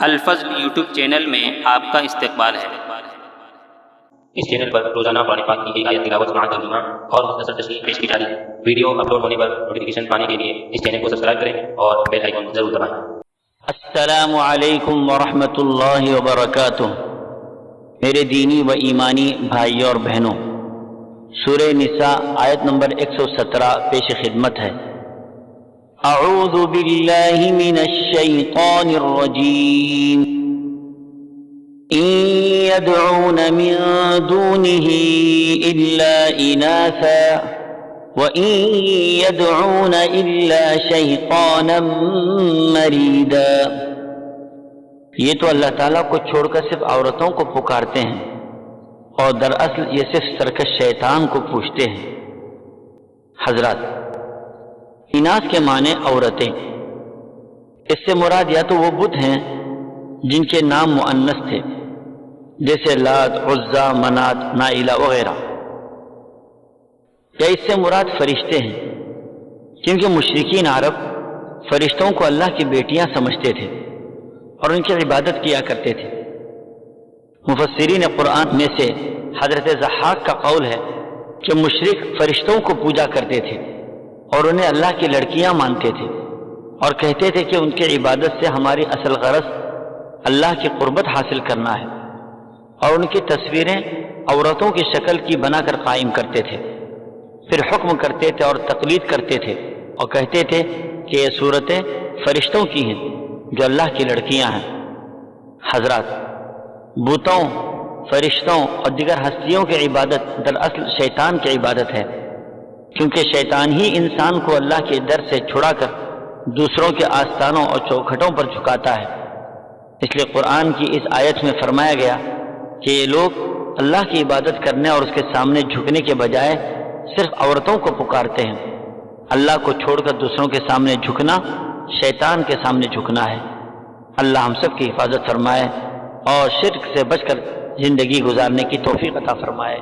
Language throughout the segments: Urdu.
الفضل یوٹیوب چینل میں آپ کا استقبال ہے۔ اس چینل پر روزانہ قرآن پاک کی ایک آیت تلاوت مع ترجمہ اور مختصر تشریح پیش کی جاتی ہے۔ ویڈیو اپلوڈ ہونے پر نوٹیفیکیشن پانے کے لیے اس چینل کو سبسکرائب کریں اور بیل آئیکن ضرور دبائیں۔ السلام علیکم ورحمۃ اللہ وبرکاتہ۔ میرے دینی و ایمانی بھائیوں اور بہنوں، سورہ نساء آیت نمبر 117 پیش خدمت ہے۔ اعوذ باللہ من الشیطان الرجیم، ان يدعون من دونه الا اناثا وان يدعون الا شیطانا مریدا۔ یہ تو اللہ تعالیٰ کو چھوڑ کر صرف عورتوں کو پکارتے ہیں، اور دراصل یہ صرف سرکش شیطان کو پوچھتے ہیں۔ حضرات، اناث کے معنی عورتیں، اس سے مراد یا تو وہ بت ہیں جن کے نام مؤنث تھے، جیسے لات، عزا، منات، نائلہ وغیرہ، یا اس سے مراد فرشتے ہیں، کیونکہ مشرکین عرب فرشتوں کو اللہ کی بیٹیاں سمجھتے تھے اور ان کی عبادت کیا کرتے تھے۔ مفسرین قرآن میں سے حضرت ضحاک کا قول ہے کہ مشرک فرشتوں کو پوجا کرتے تھے اور انہیں اللہ کی لڑکیاں مانتے تھے، اور کہتے تھے کہ ان کی عبادت سے ہماری اصل غرض اللہ کی قربت حاصل کرنا ہے، اور ان کی تصویریں عورتوں کی شکل کی بنا کر قائم کرتے تھے، پھر حکم کرتے تھے اور تقلید کرتے تھے اور کہتے تھے کہ یہ صورتیں فرشتوں کی ہیں جو اللہ کی لڑکیاں ہیں۔ حضرات، بتوں، فرشتوں اور دیگر ہستیوں کی عبادت دراصل شیطان کی عبادت ہے، کیونکہ شیطان ہی انسان کو اللہ کے در سے چھڑا کر دوسروں کے آستانوں اور چوکھٹوں پر جھکاتا ہے۔ اس لیے قرآن کی اس آیت میں فرمایا گیا کہ یہ لوگ اللہ کی عبادت کرنے اور اس کے سامنے جھکنے کے بجائے صرف عورتوں کو پکارتے ہیں۔ اللہ کو چھوڑ کر دوسروں کے سامنے جھکنا شیطان کے سامنے جھکنا ہے۔ اللہ ہم سب کی حفاظت فرمائے اور شرک سے بچ کر زندگی گزارنے کی توفیق عطا فرمائے۔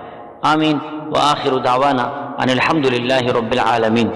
آمین۔ وآخر دعوانا ان الحمد للہ رب العالمین۔